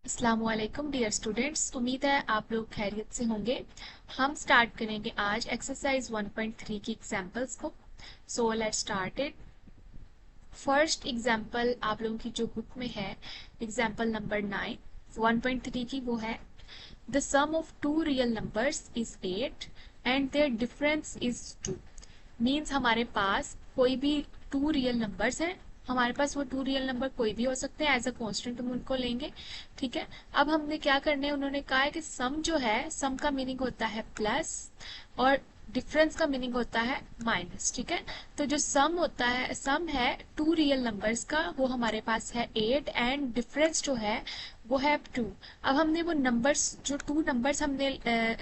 अस्सलामुअलैकुम dear students, उम्मीद है आप लोग खैरियत से होंगे। हम स्टार्ट करेंगे आज एक्सरसाइज 1.3 की एग्जांपल्स को। So let's start it. First example आप लोगों की जो बुक में है, एग्जांपल नंबर 9 1.3 की, वो है the sum of two real numbers is 8 and their difference is 2। Means हमारे पास कोई भी टू रियल नंबर्स हैं, हमारे पास वो टू रियल नंबर कोई भी हो सकते हैं, एज अ कांस्टेंट हम उनको लेंगे। ठीक है, अब हमने क्या करना है, उन्होंने कहा है कि सम जो है, सम का मीनिंग होता है प्लस और डिफरेंस का मीनिंग होता है माइनस। ठीक है, तो जो सम होता है, सम है टू रियल नंबर्स का, वो हमारे पास है 8 एंड डिफरेंस जो है वो है 2। अब हमने वो नंबर्स, जो टू नंबर्स हमने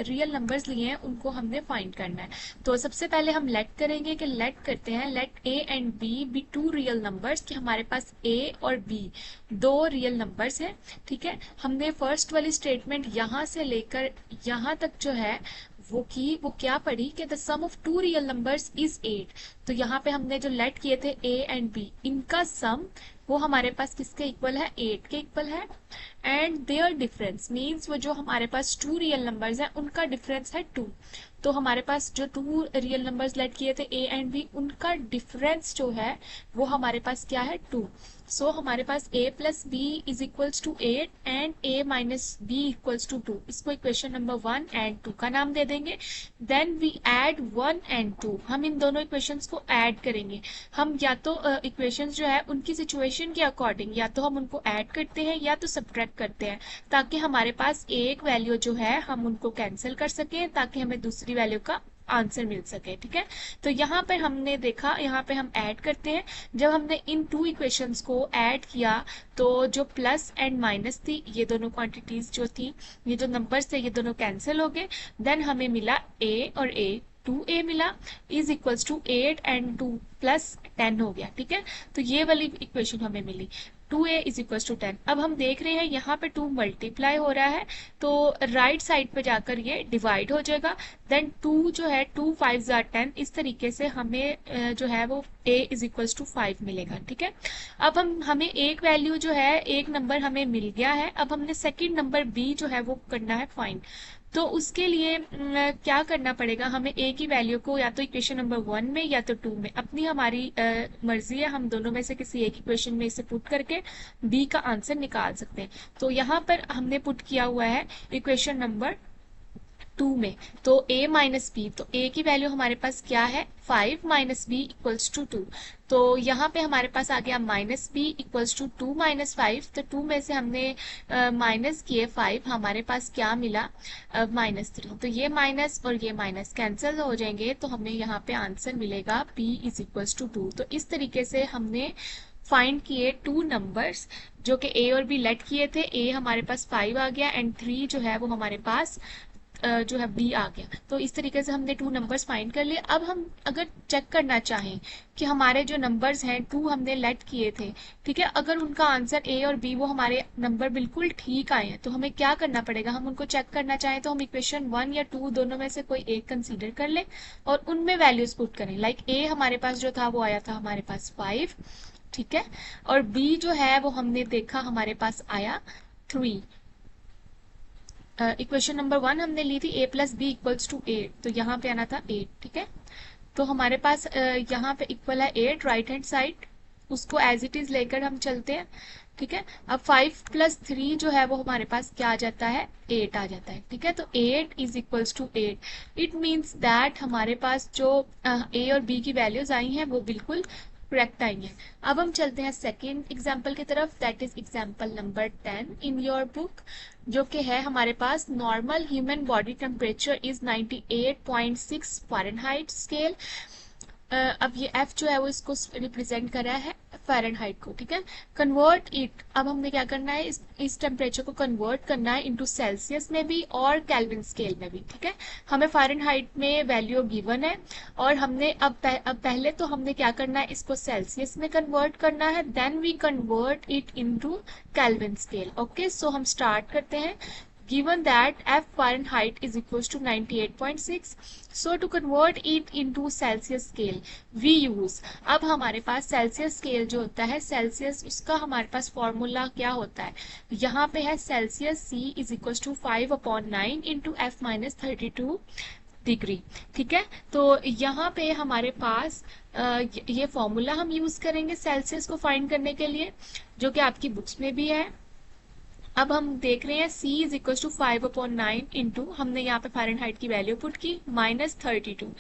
रियल नंबर्स लिए हैं, उनको हमने फाइंड करना है। तो सबसे पहले हम लेट करेंगे कि लेट करते हैं, let A and B two real numbers, कि हमारे पास ए और बी दो रियल नंबर्स हैं। ठीक है, हमने फर्स्ट वाली स्टेटमेंट यहाँ से लेकर यहाँ तक जो है वो क्या पढ़ी कि the sum of two real numbers is 8। तो यहाँ पे हमने जो लेट किए थे ए एंड बी, इनका सम वो हमारे पास किसके इक्वल है, 8 के इक्वल है। एंड देयर डिफरेंस मीन्स वो जो हमारे पास टू रियल नंबर्स हैं उनका डिफरेंस है 2। तो हमारे पास जो टू रियल नंबर्स लेट किए थे ए एंड बी, उनका डिफरेंस जो है वो हमारे पास क्या है, 2। सो हमारे पास a plus B is equals to 8 and a minus B equals to 2। इसको इक्वेशन नंबर 1 एंड 2 का नाम दे देंगे। देन वी ऐड 1 एंड 2, हम इन दोनों इक्वेशंस को ऐड करेंगे। हम या तो इक्वेशंस जो है उनकी सिचुएशन के अकॉर्डिंग या तो हम उनको ऐड करते हैं या तो सब्ट्रैक्ट करते हैं, ताकि हमारे पास एक वैल्यू जो है हम उनको कैंसिल कर सकें, ताकि हमें दूसरी वैल्यू का आंसर मिल सके। ठीक है, तो यहाँ पर हमने देखा, यहाँ पे हम ऐड करते हैं। जब हमने इन टू इक्वेशंस को ऐड किया तो जो प्लस एंड माइनस थी, ये दोनों क्वांटिटीज जो थी, ये जो नंबर्स थे, ये दोनों कैंसिल हो गए। देन हमें मिला a और a, 2a मिला is equals to 8 and 2 plus 10 हो गया। ठीक है, तो ये वाली इक्वेशन हमें मिली 2a इज इक्वल्स टू 10। अब हम देख रहे हैं यहाँ पे 2 मल्टीप्लाई हो रहा है, तो राइट साइड पे जाकर ये डिवाइड हो जाएगा। देन 2 जो है 2 5 जार 10, इस तरीके से हमें जो है वो a इज इक्वल्स टू 5 मिलेगा। ठीक है, अब हमें एक वैल्यू जो है, एक नंबर हमें मिल गया है। अब हमने सेकंड नंबर b जो है वो करना है फाइंड। तो उसके लिए क्या करना पड़ेगा, हमें a की वैल्यू को या तो इक्वेशन नंबर 1 में या तो 2 में, अपनी हमारी मर्जी है, हम दोनों में से किसी एक इक्वेशन में इसे पुट करके b का आंसर निकाल सकते हैं। तो यहाँ पर हमने पुट किया हुआ है इक्वेशन नंबर 2 में, तो a माइनस बी, तो a की वैल्यू हमारे पास क्या है, 5 माइनस बी इक्वल्स टू 2। तो यहाँ पे हमारे पास आ गया minus B equals to 2 minus 5। तो 2 में से हमने माइनस किए 5, हमारे पास क्या मिला, -3। तो ये माइनस और ये माइनस कैंसिल हो जाएंगे, तो हमें यहाँ पे आंसर मिलेगा p इज इक्वल्स टू 2। तो इस तरीके से हमने फाइंड किए टू नंबर्स, जो कि a और b लेट किए थे। a हमारे पास 5 आ गया एंड 3 जो है वो हमारे पास जो है बी आ गया। तो इस तरीके से हमने टू नंबर्स फाइंड कर लिए। अब हम अगर चेक करना चाहें कि हमारे जो नंबर्स हैं, टू हमने लेट किए थे, ठीक है, अगर उनका आंसर ए और बी वो हमारे नंबर बिल्कुल ठीक आए हैं, तो हमें क्या करना पड़ेगा, हम उनको चेक करना चाहें तो हम इक्वेशन 1 या 2 दोनों में से कोई एक कंसीडर कर लें और उनमें वैल्यूज पुट करें। लाइक ए हमारे पास जो था वो आया था हमारे पास 5, ठीक है, और बी जो है वो हमने देखा हमारे पास आया 3। इक्वेशन नंबर 1 हमने ली थी a plus B equals to 8, तो यहाँ पे आना था 8। ठीक है, तो हमारे पास यहाँ पे इक्वल है 8 राइट हैंड साइड, उसको एज इट इज लेकर हम चलते हैं। ठीक है, अब 5 प्लस 3 जो है वो हमारे पास क्या आ जाता है, 8 आ जाता है। ठीक है, तो 8 is equals to 8। It means that हमारे पास जो a और b की वैल्यूज आई हैं वो बिल्कुल करेक्ट आई है। अब हम चलते हैं सेकेंड एग्जाम्पल की तरफ, that is example number 10 in your book, जो कि है हमारे पास normal human body temperature is 98.6 Fahrenheit scale. अब ये F जो है वो इसको रिप्रेजेंट कर रहा है फ़ारेनहाइट को। ठीक है, कन्वर्ट इट, अब हमने क्या करना है, इस टेम्परेचर को कन्वर्ट करना है इनटू सेल्सियस में भी और केल्विन स्केल में भी। ठीक है, हमें फ़ारेनहाइट में वैल्यू गिवन है और हमने अब पहले तो हमने क्या करना है, इसको सेल्सियस में कन्वर्ट करना है, then we convert it into Kelvin scale. Okay, so हम स्टार्ट करते हैं। given that F Fahrenheit is equals to 98.6. So to convert it into Celsius scale we use, अब हमारे पास सेल्सियस स्केल जो होता है सेल्सियस, उसका हमारे पास फॉर्मूला क्या होता है, यहाँ पे है Celsius C is equal to 5/9 into F minus 32 degree. ठीक है, तो यहाँ पे हमारे पास ये फॉर्मूला हम यूज करेंगे सेल्सियस को फाइंड करने के लिए, जो कि आपकी बुक्स में भी है। अब हम देख रहे हैं C is equal to 5/9 into, हमने यहाँ पे फ़ारेनहाइट की वैल्यू पुट की माइनस 32,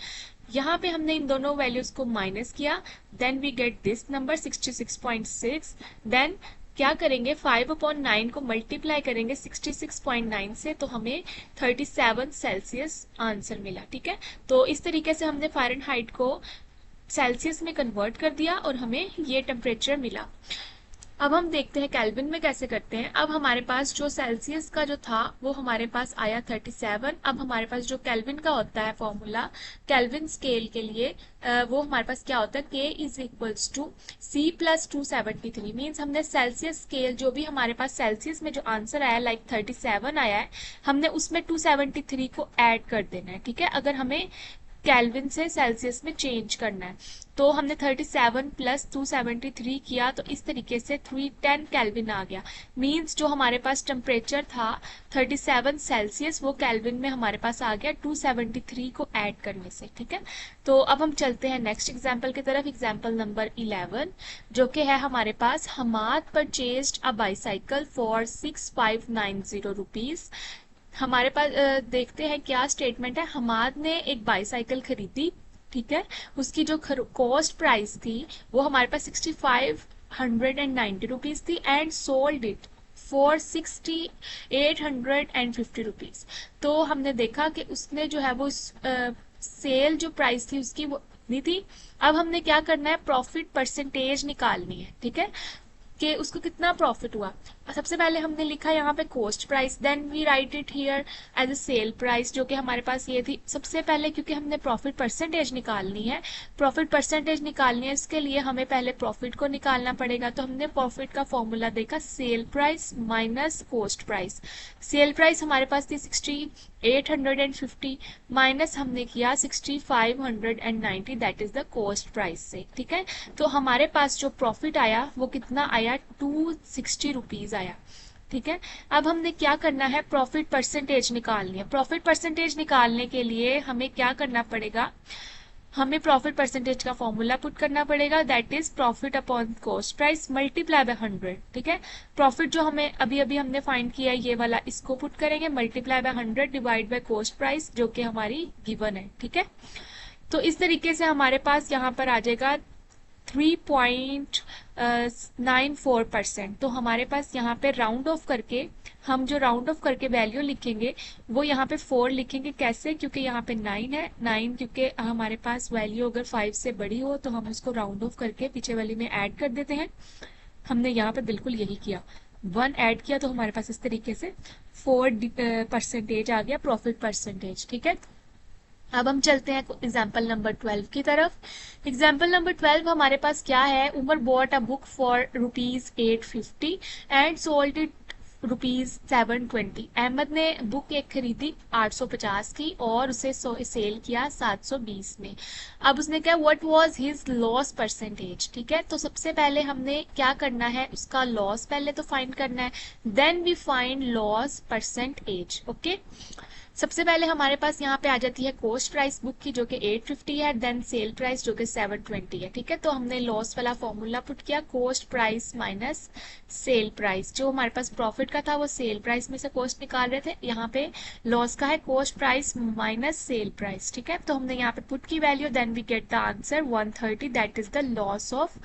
यहाँ पे हमने इन दोनों वैल्यूज को माइनस किया, then we get this number 66.6। Then क्या करेंगे 5/9 को मल्टीप्लाई करेंगे 66.9 से, तो हमें 37 सेल्सियस आंसर मिला। ठीक है, तो इस तरीके से हमने फ़ारेनहाइट को सेल्सियस में कन्वर्ट कर दिया और हमें ये टेम्परेचर मिला। अब हम देखते हैं केल्विन में कैसे करते हैं। अब हमारे पास जो सेल्सियस का जो था वो हमारे पास आया 37। अब हमारे पास जो केल्विन का होता है फॉर्मूला केल्विन स्केल के लिए, वो हमारे पास क्या होता है, K is equals to C plus 273। Means हमने सेल्सियस स्केल जो भी हमारे पास सेल्सियस में जो आंसर आया लाइक 37 आया है, हमने उसमें 273 को ऐड कर देना है। ठीक है, अगर हमें केल्विन से सेल्सियस में चेंज करना है, तो हमने 37 प्लस 273 किया, तो इस तरीके से 310 केल्विन आ गया। मींस जो हमारे पास टेम्परेचर था 37 सेल्सियस, वो केल्विन में हमारे पास आ गया 273 को ऐड करने से। ठीक है, तो अब हम चलते हैं नेक्स्ट एग्जाम्पल की तरफ। एग्जाम्पल नंबर 11 जो कि है हमारे पास, Hamad purchased a bicycle for 6590 rupees. हमारे पास देखते हैं क्या स्टेटमेंट है। हमाद ने एक बाईसाइकिल खरीदी, ठीक है, उसकी जो कॉस्ट प्राइस थी वो हमारे पास 6590 रुपीज थी and sold it for 6850 rupees. तो हमने देखा कि उसने जो है वो सेल जो प्राइस थी उसकी वो नहीं थी। अब हमने क्या करना है, प्रॉफिट परसेंटेज निकालनी है। ठीक है, कि उसको कितना प्रॉफिट हुआ। सबसे पहले हमने लिखा यहाँ पे cost price, then we write it here as a sale price, जो कि हमारे पास ये थी। सबसे पहले क्योंकि हमने प्रॉफिट परसेंटेज निकालनी है, प्रॉफिट परसेंटेज निकालनी है, इसके लिए हमें पहले प्रॉफिट को निकालना पड़ेगा। तो हमने प्रॉफिट का फॉर्मूला देखा sale price minus cost price. Sale price हमारे पास थी 6850 माइनस हमने किया 6590, that is the cost price से। ठीक है, तो हमारे पास जो प्रॉफिट आया वो कितना आया, 260 रुपीज आया। ठीक है, अब हमने क्या करना है, प्रॉफिट परसेंटेज निकालनी है। प्रॉफिट परसेंटेज निकालने के लिए हमें क्या करना पड़ेगा, हमें प्रॉफिट परसेंटेज का फॉर्मूला पुट करना पड़ेगा, that is profit upon cost price multiply by 100। ठीक है, प्रॉफिट जो हमें अभी अभी हमने फाइंड किया ये वाला, इसको पुट करेंगे multiply by 100 divide by cost price, जो कि हमारी गिवन है। ठीक है, तो इस तरीके से हमारे पास यहाँ पर आ जाएगा 3.94%। तो हमारे पास यहाँ पे राउंड ऑफ करके, हम जो राउंड ऑफ करके वैल्यू लिखेंगे वो यहाँ पे 4 लिखेंगे। कैसे, क्योंकि यहाँ पे 9 है, 9 क्योंकि हमारे पास वैल्यू अगर 5 से बड़ी हो तो हम उसको राउंड ऑफ करके पीछे वाली में ऐड कर देते हैं। हमने यहाँ पे बिल्कुल यही किया, 1 ऐड किया, तो हमारे पास इस तरीके से 4% आ गया प्रॉफिट परसेंटेज। ठीक है, अब हम चलते हैं एग्जाम्पल नंबर 12 की तरफ। एग्जाम्पल नंबर 12 हमारे पास क्या है, Umar bought a book for ₹850 and sold it ₹720। Ahmad ने बुक एक खरीदी 850 की और उसे सेल किया 720 में। अब उसने क्या, what was his loss percentage. ठीक है, तो सबसे पहले हमने क्या करना है, उसका लॉस पहले तो फाइंड करना है, then we find loss percentage. Okay, सबसे पहले हमारे पास यहाँ पे आ जाती है कॉस्ट प्राइस बुक की जो कि 850 है, देन सेल प्राइस जो कि 720 है। ठीक है, तो हमने लॉस वाला फॉर्मूला पुट किया, cost price minus sale price. जो हमारे पास प्रॉफिट का था वो सेल प्राइस में से कॉस्ट निकाल रहे थे, यहाँ पे लॉस का है cost price minus sale price. ठीक है, तो हमने यहाँ पे पुट की value, then we get the answer 130, that is the loss of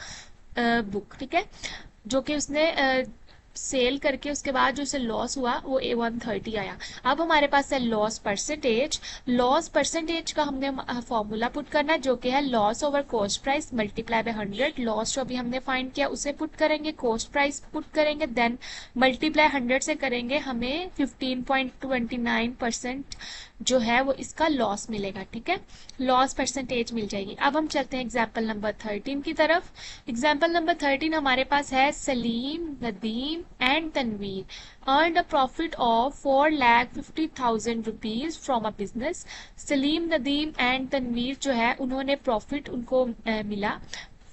book. ठीक है, जो कि उसने सेल करके उसके बाद जो उसे लॉस हुआ वो 130 आया। अब हमारे पास है लॉस परसेंटेज। लॉस परसेंटेज का हमने फॉर्मूला पुट करना है, जो कि है loss over cost price multiply by 100। Loss जो अभी हमने फाइंड किया उसे पुट करेंगे, कॉस्ट प्राइस पुट करेंगे, देन मल्टीप्लाई 100 से करेंगे, हमें 15.29% जो है वो इसका लॉस मिलेगा, ठीक है, लॉस परसेंटेज मिल जाएगी। अब हम चलते हैं एग्जाम्पल नंबर 13 की तरफ। एग्जाम्पल नंबर 13 हमारे पास है Salim, Nadeem and Tanvir earned a profit of 4,50,000 rupees from a business। Salim, Nadeem and Tanvir जो है उन्होंने प्रॉफिट उनको मिला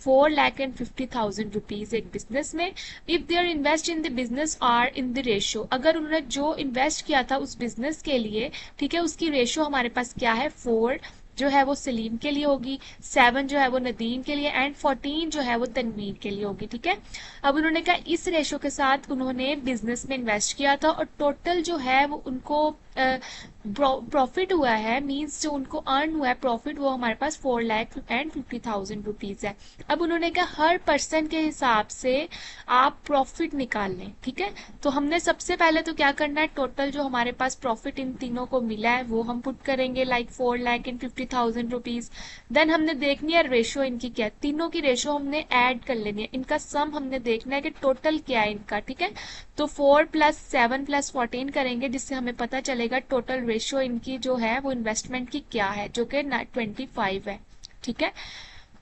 4,50,000 रुपीज एक बिजनेस में। If their invest in the business are in the ratio, अगर उन्होंने जो इन्वेस्ट किया था उस बिजनेस के लिए, ठीक है, उसकी रेशियो हमारे पास क्या है, 4 जो है वो सलीम के लिए होगी, 7 जो है वो नदीम के लिए एंड 14 जो है वो तनवीर के लिए होगी, ठीक है। अब उन्होंने कहा इस रेशो के साथ उन्होंने बिजनेस में इन्वेस्ट किया था और टोटल जो है वो उनको प्रॉफिट हुआ है, मींस जो उनको अर्न हुआ है प्रॉफिट, वो हमारे पास 4,50,000 रुपीज है। अब उन्होंने कहा हर पर्सन के हिसाब से आप प्रॉफिट निकाल लें, ठीक है। तो हमने सबसे पहले तो क्या करना है, टोटल जो हमारे पास प्रॉफिट इन तीनों को मिला है वो हम पुट करेंगे, लाइक 4,50,000 रुपीज। देन हमने देखनी है रेशो इनकी क्या है, तीनों की रेशो हमने ऐड कर लेनी है, इनका सम हमने देखना है कि टोटल क्या है इनका, ठीक है। तो 4 + 7 + 14 करेंगे, जिससे हमें पता चलेगा टोटल रेशियो इनकी जो है वो इन्वेस्टमेंट की क्या है, जो कि 25 है, ठीक है।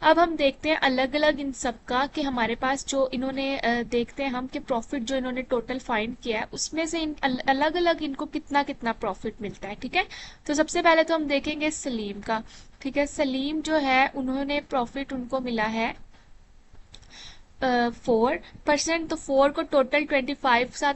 अब हम देखते हैं अलग अलग इन सब का कि हमारे पास जो इन्होंने देखते हैं हम कि प्रॉफिट जो इन्होंने टोटल फाइंड किया है उसमें से इन अलग अलग इनको कितना कितना प्रॉफिट मिलता है, ठीक है। तो सबसे पहले तो हम देखेंगे सलीम का, ठीक है। सलीम जो है उन्होंने प्रॉफिट उनको मिला है 4%, तो 4 को टोटल 25 साथ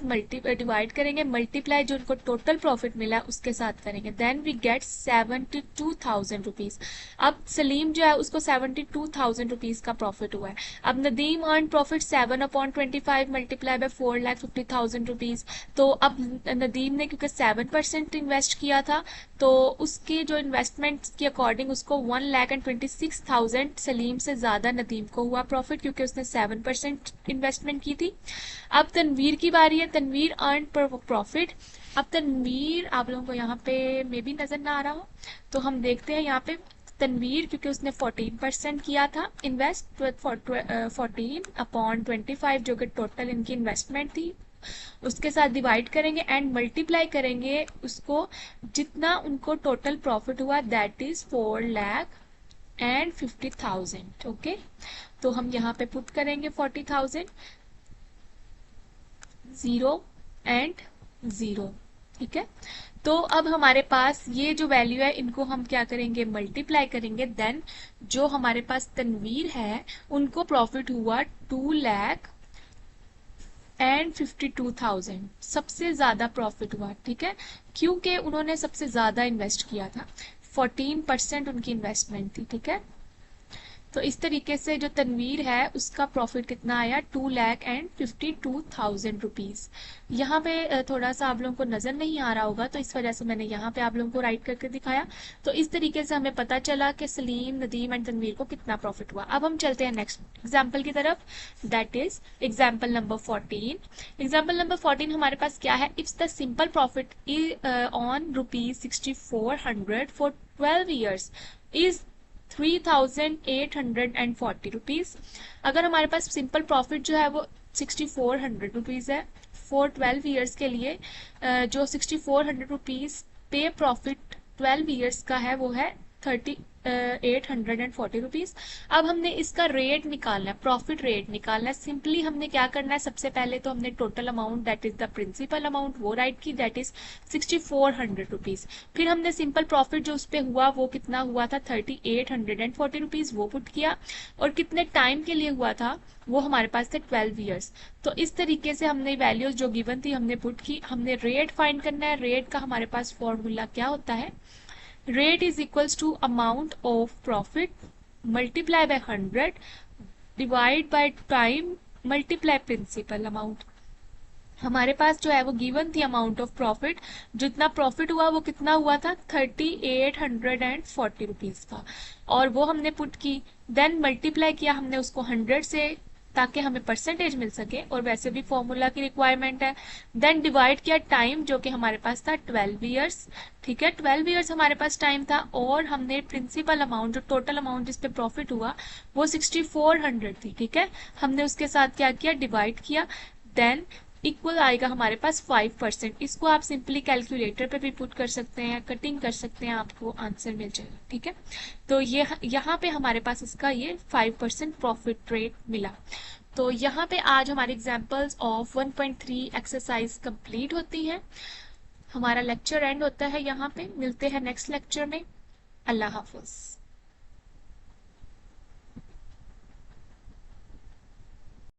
डिवाइड करेंगे, मल्टीप्लाई जो उनको टोटल प्रॉफिट मिला उसके साथ करेंगे, देन वी गेट 72,000 रुपीज। अब सलीम जो है उसको 72,000 रुपीज का प्रॉफिट हुआ है। अब Nadeem earn profit 7/25 multiply by 4,50,000 rupees. तो अब नदीम ने क्योंकि 7% इन्वेस्ट किया था तो उसकी जो इन्वेस्टमेंट के अकॉर्डिंग उसको 1,26,000 सलीम से ज्यादा नदीम को हुआ प्रॉफिट, क्योंकि उसने 7% इन्वेस्टमेंट की थी। अब तनवीर की बारी है, तनवीर अर्न प्रॉफिट। अब तनवीर आप लोगों को यहाँ पे मे भी नजर ना आ रहा हो, तो हम देखते हैं यहाँ पे तनवीर, क्योंकि उसने 14% किया था इन्वेस्ट, 14/25 जो कि टोटल इनकी इन्वेस्टमेंट थी उसके साथ डिवाइड करेंगे एंड मल्टीप्लाई करेंगे उसको जितना उनको टोटल प्रॉफिट हुआ, दैट इज 4,50,000, ओके। तो हम यहाँ पे पुट करेंगे 40,000, 0 एंड 0, ठीक है। तो अब हमारे पास ये जो वैल्यू है इनको हम क्या करेंगे, मल्टीप्लाई करेंगे, देन जो हमारे पास तनवीर है उनको प्रॉफिट हुआ 2,52,000, सबसे ज्यादा प्रॉफिट हुआ, ठीक है, क्योंकि उन्होंने सबसे ज्यादा इन्वेस्ट किया था, 14% उनकी इन्वेस्टमेंट थी, ठीक है। तो इस तरीके से जो तनवीर है उसका प्रॉफिट कितना आया, 2,52,000 रुपीज। यहाँ पे थोड़ा सा आप लोगों को नजर नहीं आ रहा होगा तो इस वजह से मैंने यहाँ पे आप लोगों को राइट करके दिखाया। तो इस तरीके से हमें पता चला कि सलीम, नदीम एंड तनवीर को कितना प्रॉफिट हुआ। अब हम चलते हैं नेक्स्ट एग्जाम्पल की तरफ, that is example number 14। Example number 14 हमारे पास क्या है, it's the simple profit on ₹6,400 for 12 years is 3,840 rupees. अगर हमारे पास सिंपल प्रॉफिट जो है वो 6,400 रुपीज है फॉर 12 ईयर्स के लिए, जो 6,400 रुपीज पे प्रॉफिट 12 ईयर्स का है वो है 3,840 रुपीज। अब हमने इसका रेट निकालना है, प्रॉफिट रेट निकालना है। सिंपली हमने क्या करना है, सबसे पहले तो हमने total amount that is the principal amount वो राइट की, दैट इज 6,400 रुपीज। फिर हमने सिंपल प्रॉफिट जो उस पे हुआ वो कितना हुआ था, 3,840 रुपीज, वो पुट किया, और कितने टाइम के लिए हुआ था वो हमारे पास थे 12 ईयर्स। तो इस तरीके से हमने वैल्यूज जो गिवन थी हमने पुट की। हमने रेट फाइंड करना है, रेट का हमारे पास फॉर्मूला क्या होता है, rate is equals to amount of profit multiply by 100 divide by time multiply principal amount। हमारे पास जो है वो गिवन थी अमाउंट ऑफ प्रॉफिट, जितना प्रॉफिट हुआ वो कितना हुआ था, 3,840 रुपीज का, और वो हमने पुट की। देन मल्टीप्लाई किया हमने उसको 100 से ताकि हमें परसेंटेज मिल सके, और वैसे भी फॉर्मूला की रिक्वायरमेंट है। देन डिवाइड किया टाइम जो कि हमारे पास था 12 ईयर्स, ठीक है, 12 ईयर्स हमारे पास टाइम था, और हमने प्रिंसिपल अमाउंट जो टोटल अमाउंट जिस पे प्रॉफिट हुआ वो 6,400 थी, ठीक है। हमने उसके साथ क्या किया, डिवाइड किया, देन इक्वल आएगा हमारे पास 5%। इसको आप सिंपली कैलकुलेटर पे भी पुट कर सकते हैं, कटिंग कर सकते हैं, आपको आंसर मिल जाएगा। ठीक है, तो ये यहाँ पे हमारे पास इसका ये 5% प्रॉफिट रेट मिला। तो यहाँ पे आज हमारी एग्जांपल्स ऑफ 1.3 एक्सरसाइज कंप्लीट होती हैं। हमारा लेक्चर एंड होता है यहाँ पे। मिलते हैं नेक्स्ट लेक्चर में। अल्लाह हाफिज।